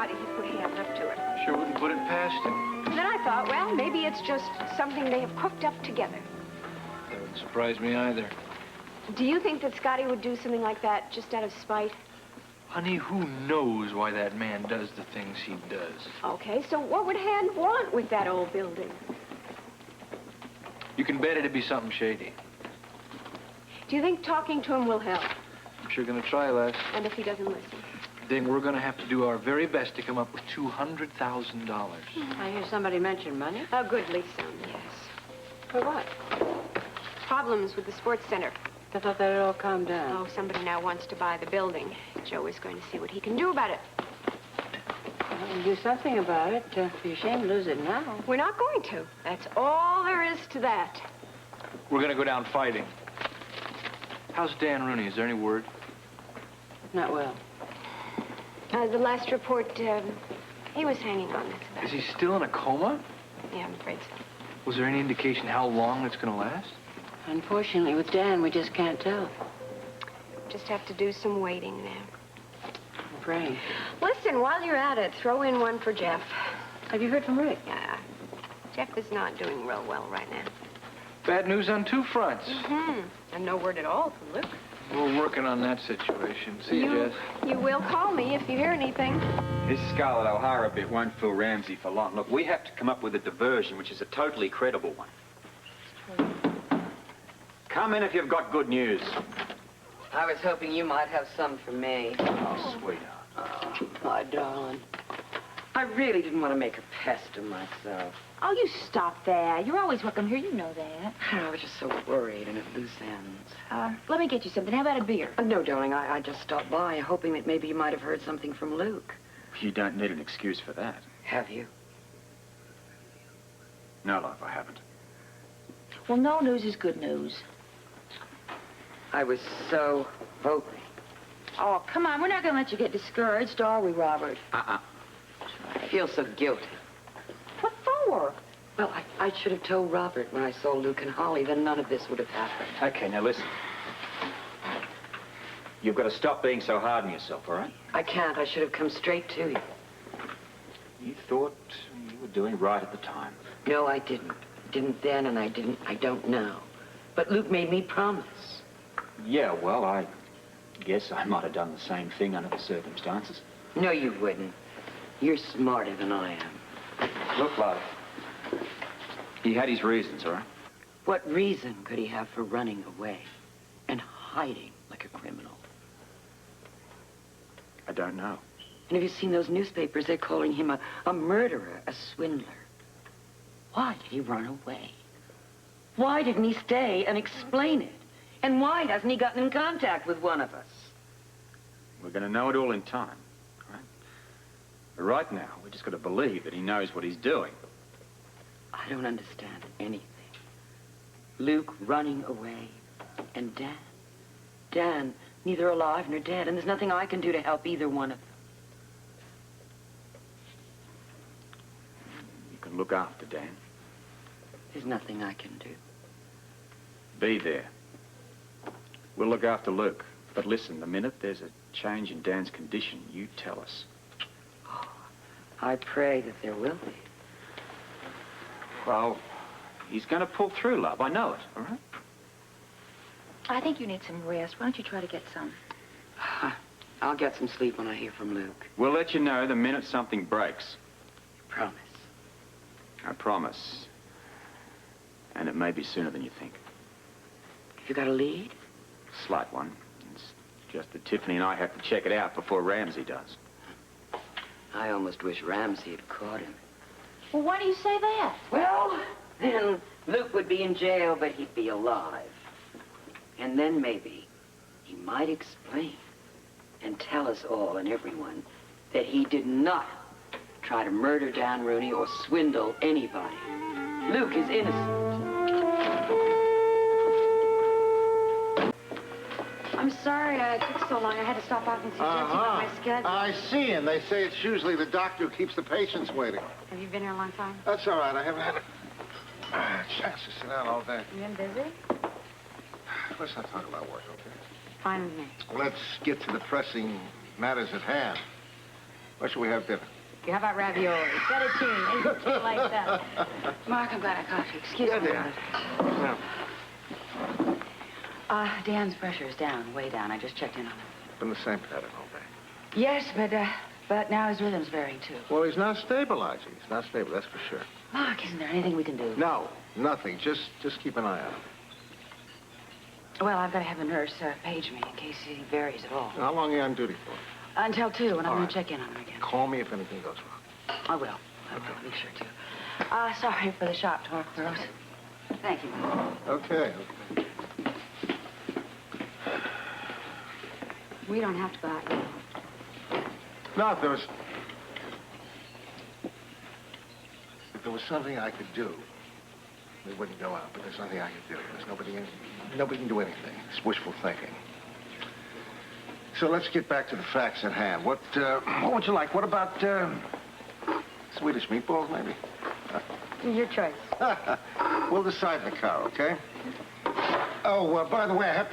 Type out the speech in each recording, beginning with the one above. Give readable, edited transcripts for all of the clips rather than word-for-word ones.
Scotty had put hands up to it. Sure wouldn't put it past him. And then I thought, well, maybe it's just something they have cooked up together. That wouldn't surprise me either. Do you think that Scotty would do something like that just out of spite? Honey, who knows why that man does the things he does? Okay, so what would Hand want with that old building? You can bet it'd be something shady. Do you think talking to him will help? I'm sure gonna try, Les. And if he doesn't listen? Then we're gonna have to do our very best to come up with $200,000. I hear somebody mention money. A goodly sum, yes. For what? Problems with the sports center. I thought that had all calmed down. Oh, somebody now wants to buy the building. Joe is going to see what he can do about it. Well, do something about it. Be ashamed to lose it now. We're not going to. That's all there is to that. We're gonna go down fighting. How's Dan Rooney? Is there any word? Not well. The last report, he was hanging on. That's about Is he still in a coma? it. Yeah, I'm afraid so. Was there any indication how long it's gonna last? Unfortunately, with Dan, we just can't tell. Just have to do some waiting now. I'm afraid. Listen, while you're at it, throw in one for Jeff. Have you heard from Rick? Yeah. Jeff is not doing real well right now. Bad news on two fronts. Mm-hmm. And no word at all from Luke. We're working on that situation. See you, Jess. You will call me if you hear anything. This Scarlet O'Hara bit won't fool Ramsey for long. Look, we have to come up with a diversion which is a totally credible one. Come in if you've got good news. I was hoping you might have some for me. Oh, sweetheart. Oh, my darling. I really didn't want to make a pest of myself. Oh, you stop that. You're always welcome here. You know that. I was just so worried and at loose ends. Let me get you something. How about a beer? No, darling, I just stopped by, hoping that maybe you might have heard something from Luke. You don't need an excuse for that. Have you? No, love, I haven't. Well, no news is good news. I was so hoping. Oh, come on. We're not going to let you get discouraged, are we, Robert? I feel so guilty. What for? Well, I should have told Robert when I saw Luke and Holly, then none of this would have happened. Okay, now listen. You've got to stop being so hard on yourself, all right? I can't. I should have come straight to you. You thought you were doing right at the time. No, I didn't. Didn't then, and I don't now. But Luke made me promise. Yeah, well, I guess I might have done the same thing under the circumstances. No, you wouldn't. You're smarter than I am. Look, love, he had his reasons, all right? What reason could he have for running away and hiding like a criminal? I don't know. And have you seen those newspapers? They're calling him a murderer, a swindler. Why did he run away? Why didn't he stay and explain it? And why hasn't he gotten in contact with one of us? We're going to know it all in time, right? But right now, we just got to believe that he knows what he's doing. I don't understand anything. Luke running away, and Dan. Dan, neither alive nor dead, and there's nothing I can do to help either one of them. You can look after Dan. There's nothing I can do. Be there. We'll look after Luke. But listen, the minute there's a change in Dan's condition, you tell us. Oh, I pray that there will be. Well, he's going to pull through, love. I know it, all right? I think you need some rest. Why don't you try to get some? I'll get some sleep when I hear from Luke. We'll let you know the minute something breaks. Promise. I promise. And it may be sooner than you think. You got a lead? Slight one. It's just that Tiffany and I have to check it out before Ramsey does. I almost wish Ramsey had caught him. Well, why do you say that? Well, then Luke would be in jail, but he'd be alive. And then maybe he might explain and tell us all and everyone that he did not try to murder Dan Rooney or swindle anybody. Luke is innocent. I'm sorry it took so long. I had to stop off and see Jesse about my schedule. I see, and they say it's usually the doctor who keeps the patients waiting. Have you been here a long time? That's all right. I haven't had a chance to sit down all day. You been busy? Let's not talk about work, okay? Fine with me. Let's get to the pressing matters at hand. Where shall we have dinner? How about ravioli? Fettuccine, anything like that. Mark, I'm glad I caught you. Excuse me. dear. No. Dan's pressure is down, way down. I just checked in on him. Been the same pattern all day. Yes, but now his rhythm's varying, too. Well, he's not stabilizing. He's not stable, that's for sure. Mark, isn't there anything we can do? No, nothing. Just keep an eye on him. Well, I've got to have the nurse page me in case he varies at all. How long are you on duty for? Until 2, and I'm All going right. to check in on him again. Call me if anything goes wrong. I will. I will. Be sure to. Sorry for the shop talk, Rose. Thank you, Mark. Okay. We don't have to go out yet. No, if there was something I could do, we wouldn't go out. But there's nothing I can do. There's nobody can do anything. It's wishful thinking. So let's get back to the facts at hand. What would you like? What about Swedish meatballs, maybe? Your choice. We'll decide in the car, okay? Oh, by the way, I have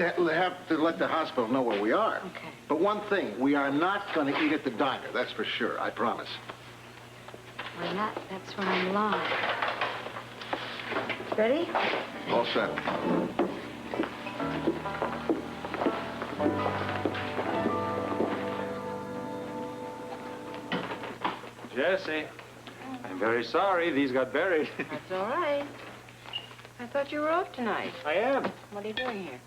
to let the hospital know where we are. Okay. But one thing, we are not going to eat at the diner. That's for sure. I promise. Well, that's where I'm lying. Ready? All set. Jesse, I'm very sorry. These got buried. That's all right. I thought you were off tonight. I am. What are you doing here?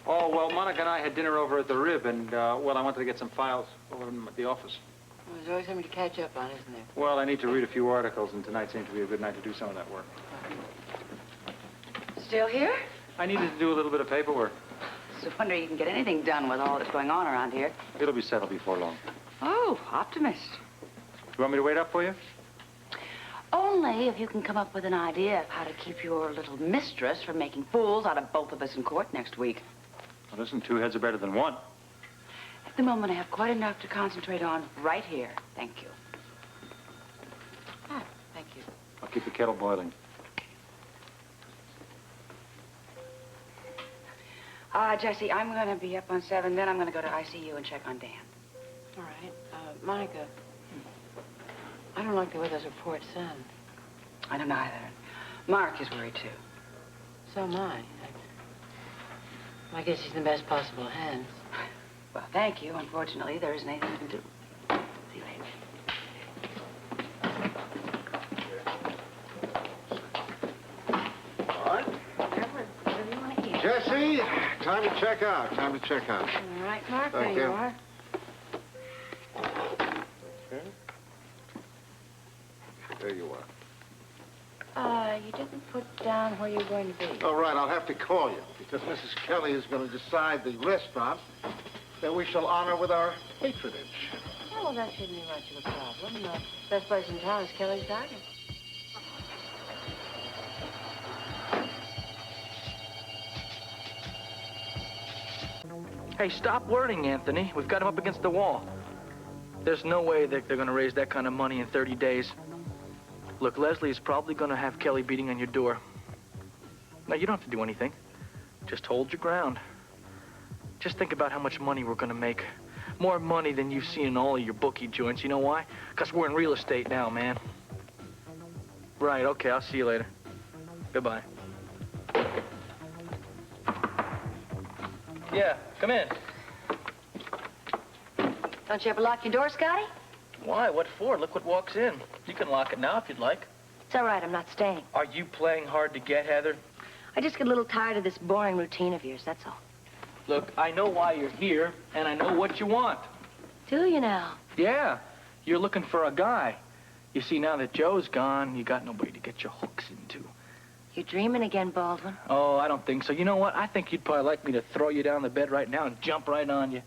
Oh, well, Monica and I had dinner over at the Rib, and, well, I wanted to get some files over in the office. Well, there's always something to catch up on, isn't there? Well, I need to read a few articles, and tonight seemed to be a good night to do some of that work. Still here? I needed to do a little bit of paperwork. It's a wonder you can get anything done with all that's going on around here. It'll be settled before long. Oh, optimist. You want me to wait up for you? Only if you can come up with an idea of how to keep your little mistress from making fools out of both of us in court next week. Well, listen, 2 heads are better than 1. At the moment, I have quite enough to concentrate on right here. Thank you. Thank you. I'll keep the kettle boiling. Jesse, I'm going to be up on 7, then I'm going to go to ICU and check on Dan. All right. Monica, I don't like the way those reports sound. I don't know either. Mark is worried, too. So am I. I guess he's in the best possible hands. Well, thank you. Unfortunately, there isn't anything you can do. See you later. All right. Whatever you want to eat. Jesse, time to check out. Time to check out. All right, Mark, Thank there you. you are. There you are. You didn't put down where you're going to be. All right, I'll have to call you because Mrs. Kelly is going to decide the restaurant that we shall honor with our patronage. Oh, well, that shouldn't be much of a problem. The best place in town is Kelly's Diner. Hey, stop worrying, Anthony. We've got him up against the wall. There's no way they're going to raise that kind of money in 30 days. Look, Lesley is probably going to have Kelly beating on your door. Now, you don't have to do anything. Just hold your ground. Just think about how much money we're going to make. More money than you've seen in all of your bookie joints. You know why? Because we're in real estate now, man. Right, okay, I'll see you later. Goodbye. Yeah, come in. Don't you ever lock your door, Scotty? Why? What for? Look what walks in. You can lock it now if you'd like. It's all right, I'm not staying. Are you playing hard to get, Heather? I just get a little tired of this boring routine of yours, that's all. Look, I know why you're here, and I know what you want. Do you now? Yeah, you're looking for a guy. You see, now that Joe's gone, you got nobody to get your hooks into. You're dreaming again, Baldwin. Oh, I don't think so. You know what? I think you'd probably like me to throw you down the bed right now and jump right on you.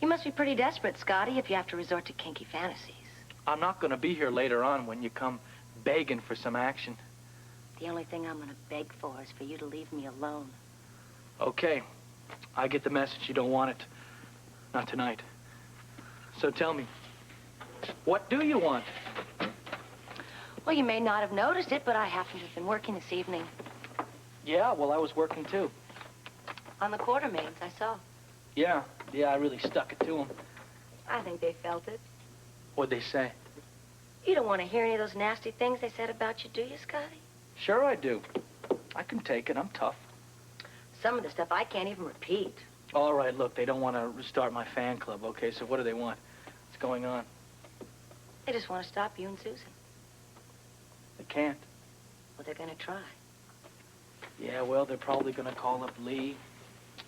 You must be pretty desperate, Scotty, if you have to resort to kinky fantasies. I'm not going to be here later on when you come begging for some action. The only thing I'm going to beg for is for you to leave me alone. Okay. I get the message. You don't want it. Not tonight. So tell me, what do you want? Well, you may not have noticed it, but I happen to have been working this evening. Yeah, well, I was working too. On the Quartermaines, I saw. Yeah, I really stuck it to them. I think they felt it. What'd they say? You don't want to hear any of those nasty things they said about you, do you, Scotty? Sure I do. I can take it. I'm tough. Some of the stuff I can't even repeat. All right, look, they don't want to restart my fan club, okay? So what do they want? What's going on? They just want to stop you and Susan. They can't. Well, they're going to try. Yeah, well, they're probably going to call up Lee.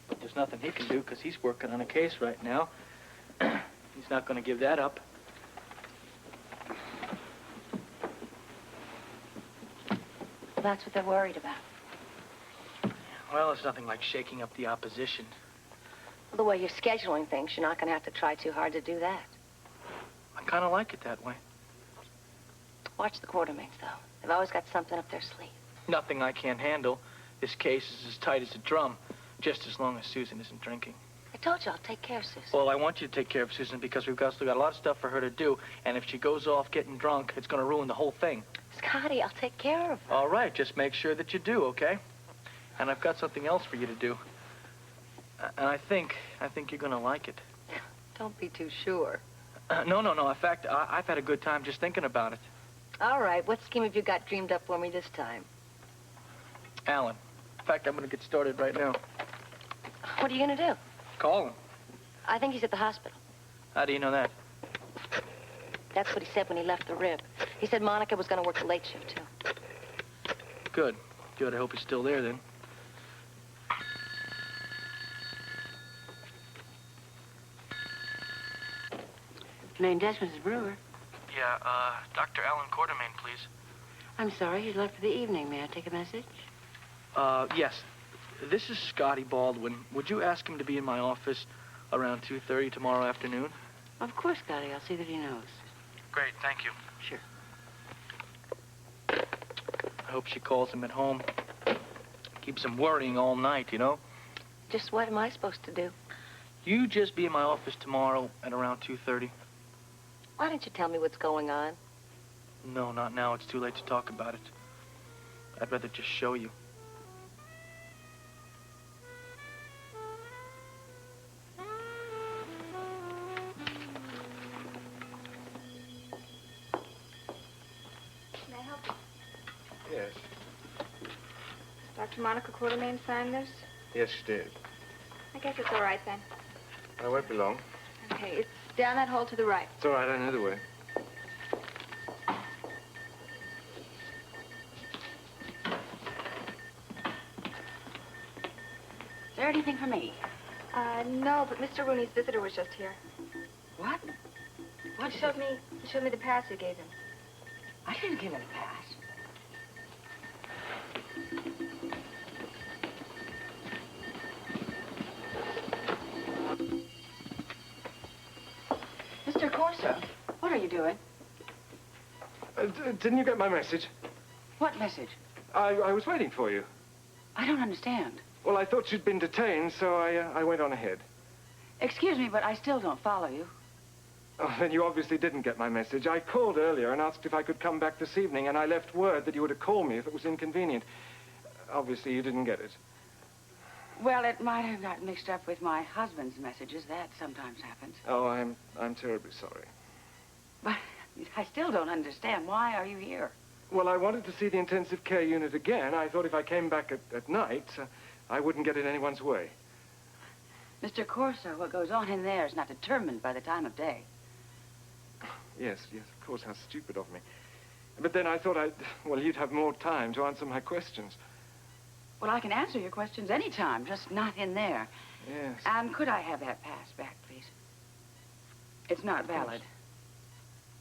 But there's nothing he can do because he's working on a case right now. He's not going to give that up. Well, that's what they're worried about. Well, it's nothing like shaking up the opposition. Well, the way you're scheduling things, you're not going to have to try too hard to do that. I kind of like it that way. Watch the Quartermaines, though. They've always got something up their sleeve. Nothing I can't handle. This case is as tight as a drum, just as long as Susan isn't drinking. I told you I'll take care of Susan. Well, I want you to take care of Susan because we've still got a lot of stuff for her to do, and if she goes off getting drunk, it's going to ruin the whole thing. Scotty, I'll take care of her. All right, just make sure that you do, okay? And I've got something else for you to do. And I think you're going to like it. Don't be too sure. No. In fact, I've had a good time just thinking about it. All right, what scheme have you got dreamed up for me this time? Alan. In fact, I'm going to get started right now. What are you going to do? Call him. I think he's at the hospital. How do you know that? That's what he said when he left the rib. He said Monica was going to work the late shift, too. Good. I hope he's still there, then. Name Des, Mrs. Brewer. Yeah, Dr. Alan Quartermaine, please. I'm sorry, he's left for the evening. May I take a message? Yes. This is Scotty Baldwin. Would you ask him to be in my office around 2:30 tomorrow afternoon? Of course, Scotty. I'll see that he knows. Great, thank you. Sure. I hope she calls him at home. Keeps him worrying all night, you know? Just what am I supposed to do? You just be in my office tomorrow at around 2:30. Why don't you tell me what's going on? No, not now. It's too late to talk about it. I'd rather just show you. May I help you? Yes. Dr. Monica Quartermaine signed this? Yes, she did. I guess it's all right then. I won't be long. Okay, it's down that hall to the right. It's all right, I know the way. Is there anything for me? No, but Mr. Rooney's visitor was just here. What? What He showed me the pass you gave him. I didn't give him a pass. Mr. Corso, what are you doing? Didn't you get my message? What message? I was waiting for you. I don't understand. Well, I thought you'd been detained, so I went on ahead. Excuse me, but I still don't follow you. Oh, then you obviously didn't get my message. I called earlier and asked if I could come back this evening, and I left word that you were to call me if it was inconvenient. Obviously, you didn't get it. Well, it might have got mixed up with my husband's messages. That sometimes happens. Oh, I'm terribly sorry. But I still don't understand. Why are you here? Well, I wanted to see the intensive care unit again. I thought if I came back at night, I wouldn't get in anyone's way. Mr. Corso, what goes on in there is not determined by the time of day. Yes, of course, how stupid of me. But then I thought you'd have more time to answer my questions. Well, I can answer your questions anytime, just not in there. Yes. And could I have that pass back, please? It's not valid.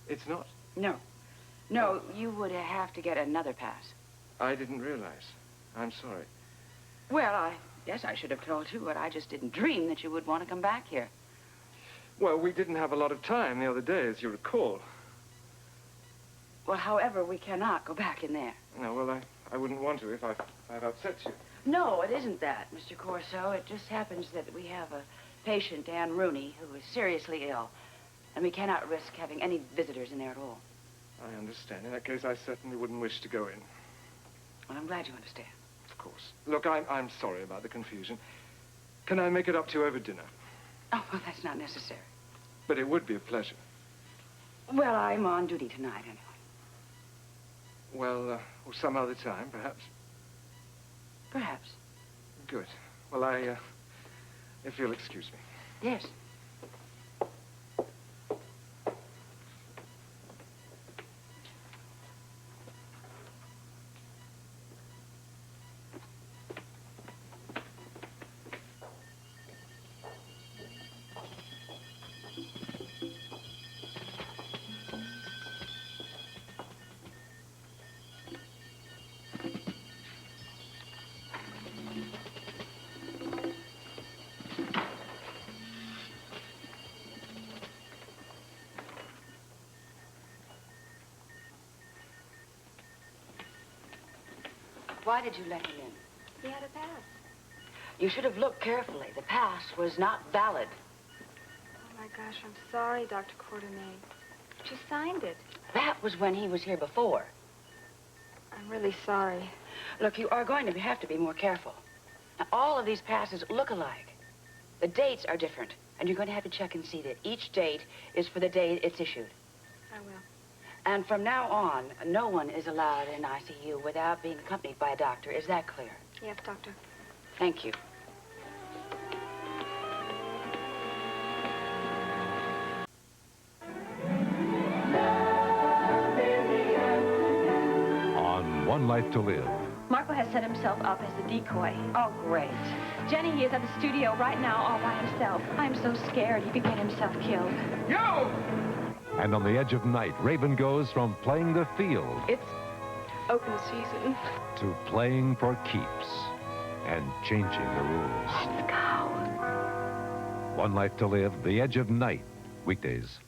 It's not? No. No, you would have to get another pass. I didn't realize. I'm sorry. Well, yes, I should have told you, but I just didn't dream that you would want to come back here. Well, we didn't have a lot of time the other day, as you recall. Well, however, we cannot go back in there. No, well, I wouldn't want to if I've upset you. No, it isn't that, Mr. Corso. It just happens that we have a patient, Anne Rooney, who is seriously ill, and we cannot risk having any visitors in there at all. I understand. In that case, I certainly wouldn't wish to go in. Well, I'm glad you understand. Of course. Look, I'm sorry about the confusion. Can I make it up to you over dinner? Oh, well, that's not necessary. But it would be a pleasure. Well, I'm on duty tonight, anyway. Well, some other time, perhaps. Perhaps. Good. Well, if you'll excuse me. Yes. Why did you let him in? He had a pass. You should have looked carefully. The pass was not valid. Oh, my gosh, I'm sorry, Dr. Quartermaine. But you signed it. That was when he was here before. I'm really sorry. Look, you are going to have to be more careful. Now, all of these passes look alike. The dates are different, and you're going to have to check and see that each date is for the day it's issued. I will. And from now on, no one is allowed in ICU without being accompanied by a doctor. Is that clear? Yes, Doctor. Thank you. On One Life to Live. Marco has set himself up as the decoy. Oh, great. Jenny is at the studio right now all by himself. I'm so scared he could get himself killed. Yo! And on the edge of night, Raven goes from playing the field It's open season. to playing for keeps and changing the rules. Let's go. One Life to Live, The Edge of Night, weekdays